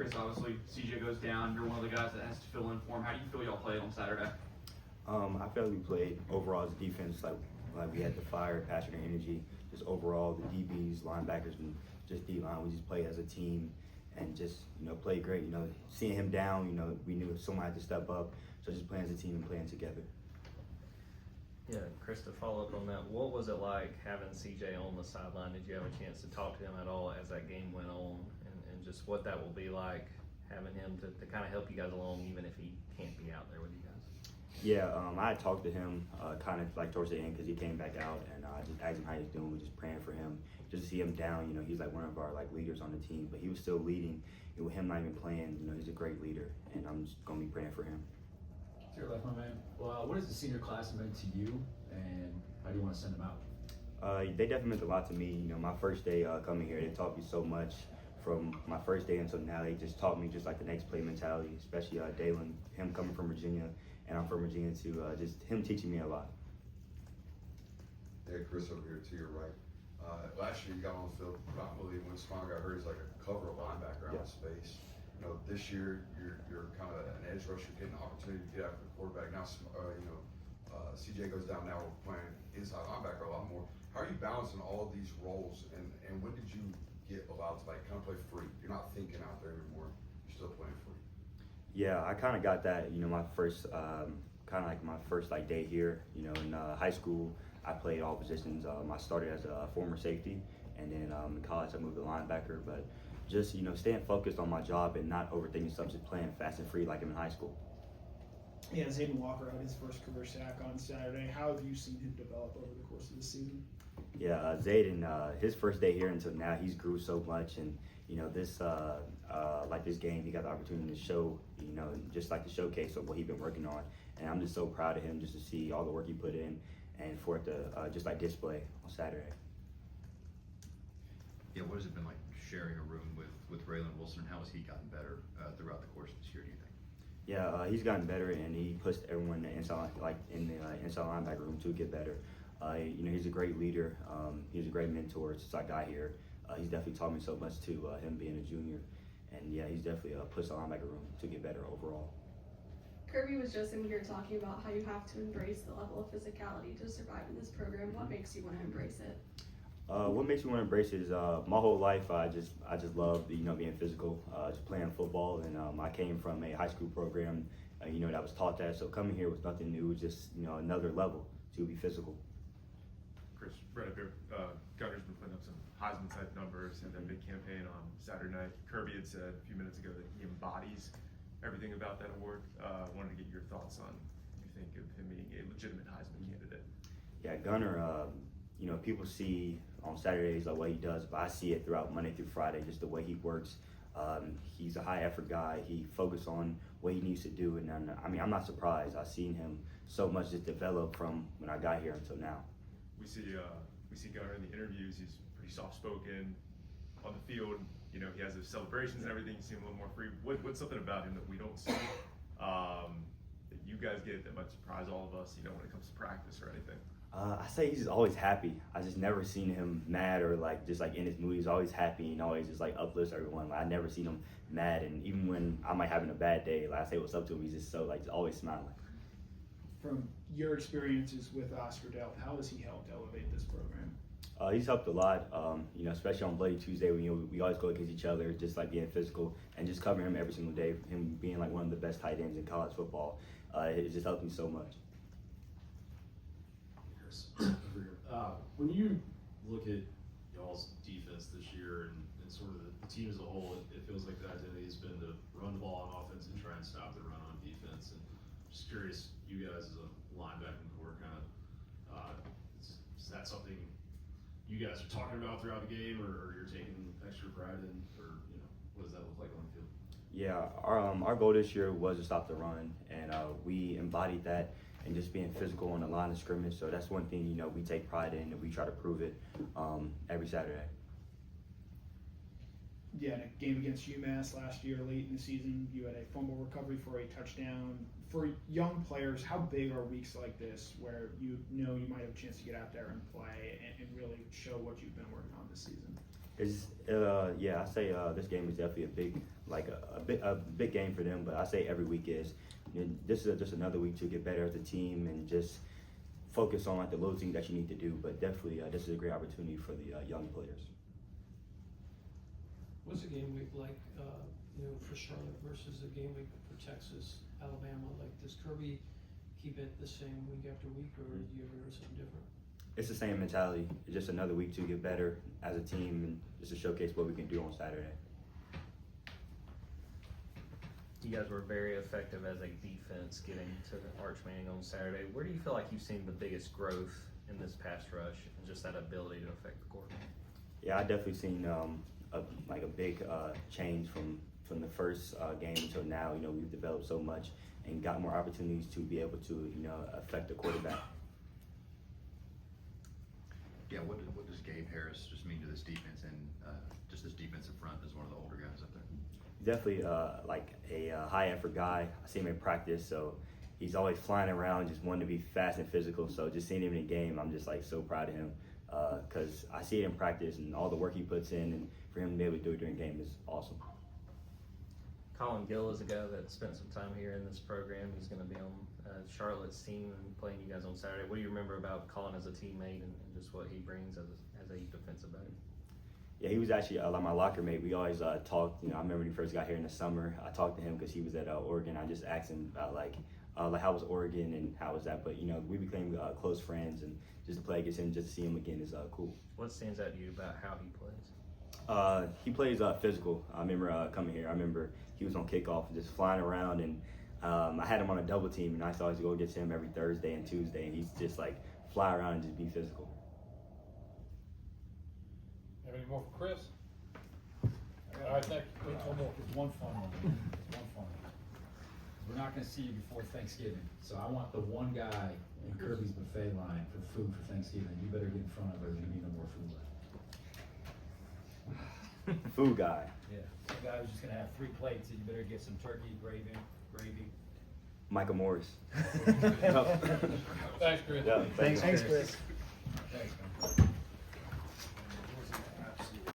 Chris, obviously CJ goes down. You're one of the guys that has to fill in for him. How do you feel y'all played on Saturday? I felt we played overall as a defense like we had the fire, passion, and energy. Just overall, the DBs, linebackers, and just D-line, we just played as a team and just played great. Seeing him down, we knew someone had to step up. So just playing as a team and playing together. Yeah, Chris, to follow up on that, what was it like having CJ on the sideline? Did you have a chance to talk to him at all as that game went on, and just what that will be like having him to kind of help you guys along, even if he can't be out there with you guys? Yeah, I had talked to him kind of like towards the end because he came back out, and I just asked him how he's doing. We're just praying for him. Just to see him down, he's like one of our leaders on the team, but he was still leading. And with him not even playing, he's a great leader, and I'm just gonna be praying for him. To your left, my man. Well, what has the senior class meant to you, and how do you want to send them out? They definitely meant a lot to me. My first day coming here, they taught me so much. From my first day until now, they just taught me just like the next play mentality, especially Dalen, him coming from Virginia, and I'm from Virginia too. Just him teaching me a lot. Hey, Chris over here to your right. Last year you got on the field predominantly when Smile got hurt as like a cover linebacker out of space. This year you're kind of an edge rusher, getting an opportunity to get after the quarterback. Now, CJ goes down. Now we're playing inside linebacker a lot more. How are you balancing all of these roles, and when did you get allowed to kind of play free? You're not thinking out there anymore. You're still playing free. Yeah, I kind of got that. My first my first day here. In high school, I played all positions. I started as a former safety, and then in college I moved to linebacker. But just staying focused on my job and not overthinking stuff, just playing fast and free like I'm in high school. Yeah, Zayden Walker had his first career sack on Saturday. How have you seen him develop over the course of the season? Yeah, Zayden, his first day here until now, he's grew so much, and this this game, he got the opportunity to show, just like the showcase of what he's been working on, and I'm just so proud of him just to see all the work he put in, and for it to just display on Saturday. Yeah, what has it been like sharing a room with Raylan Wilson? How has he gotten better throughout the course of this year, do you think? Yeah, he's gotten better, and he pushed everyone in the inside linebacker room to get better. He's a great leader. He's a great mentor since I got here. He's definitely taught me so much too, him being a junior. And yeah, he's definitely pushed the linebacker room to get better overall. Kirby was just in here talking about how you have to embrace the level of physicality to survive in this program. What makes you want to embrace it? What makes me want to embrace it is my whole life I just love being physical, just playing football, and I came from a high school program that was taught that. So coming here was nothing new. It was just another level to be physical. Chris, right up here, Gunner's been putting up some Heisman type numbers and then big campaign on Saturday night. Kirby had said a few minutes ago that he embodies everything about that award. Wanted to get your thoughts on what you think of him being a legitimate Heisman candidate. Yeah, Gunner, people see on Saturdays what he does, but I see it throughout Monday through Friday, just the way he works. He's a high effort guy. He focuses on what he needs to do, and I'm not surprised. I've seen him so much just develop from when I got here until now. We see Gunner in the interviews. He's pretty soft spoken. On the field, he has his celebrations and everything. You seem a little more free. What's something about him that we don't see that you guys get that might surprise all of us? When it comes to practice or anything. I say he's just always happy. I just never seen him mad or just in his mood. He's always happy and always just uplifts everyone. I never seen him mad, and even when I might having a bad day, I say what's up to him, he's just so just always smiling. From your experiences with Oscar Delp, how has he helped elevate this program? He's helped a lot, especially on Bloody Tuesday when we always go against each other, just being physical and just covering him every single day. Him being one of the best tight ends in college football, it just helped me so much. When you look at y'all's defense this year and sort of the team as a whole, it feels like the identity has been to run the ball on offense and try and stop the run on defense. And just curious, you guys as a linebacking core, is that something you guys are talking about throughout the game, or you're taking extra pride in, or what does that look like on the field? Yeah, our goal this year was to stop the run, and we embodied that. And just being physical on the line of scrimmage. So that's one thing, we take pride in, and we try to prove it every Saturday. Yeah, in a game against UMass last year, late in the season, you had a fumble recovery for a touchdown. For young players, how big are weeks like this where you might have a chance to get out there and play and really show what you've been working on this season? I say this game is definitely a big game for them. But I say every week is. This is just another week to get better as a team and just focus on like the little things that you need to do. But definitely, this is a great opportunity for the young players. What's a game week like, for Charlotte versus a game week for Texas, Alabama? Like, does Kirby keep it the same week after week, or do you ever notice something different? It's the same mentality. It's just another week to get better as a team and just to showcase what we can do on Saturday. You guys were very effective as a defense getting to the Arch Manning on Saturday. Where do you feel like you've seen the biggest growth in this pass rush and just that ability to affect the quarterback? Yeah, I definitely seen a big change from the first game until now. We've developed so much and got more opportunities to be able to affect the quarterback. Yeah, what does Gabe Harris just mean to this defense and just this defensive front as one of the older guys up there? Definitely a high effort guy. I see him in practice, so he's always flying around, just wanting to be fast and physical. So just seeing him in a game, I'm just so proud of him because I see it in practice and all the work he puts in, and for him to be able to do it during game is awesome. Colin Gill is a guy that spent some time here in this program. He's going to be on Charlotte's team and playing you guys on Saturday. What do you remember about Colin as a teammate and just what he brings as a defensive back? Yeah, he was actually like my locker mate. We always talked. I remember when he first got here in the summer. I talked to him because he was at Oregon. I just asked him about how was Oregon and how was that. But we became close friends, and just to play against him, just to see him again is cool. What stands out to you about how he plays? He plays physical. I remember coming here. I remember he was on kickoff and just flying around, and I had him on a double team, and I used to always go against him every Thursday and Tuesday, and he's just fly around and just be physical. Have any more for Chris? All right, thank you. One more. It's one fun one. We're not going to see you before Thanksgiving, so I want the one guy in Kirby's buffet line for food for Thanksgiving. You better get in front of her. There's going to be no more food left. Food guy. Yeah, the guy who's just going to have 3 plates, and you better get some turkey, gravy. Michael Morris. Thanks, Chris. Yeah, Thanks, Chris.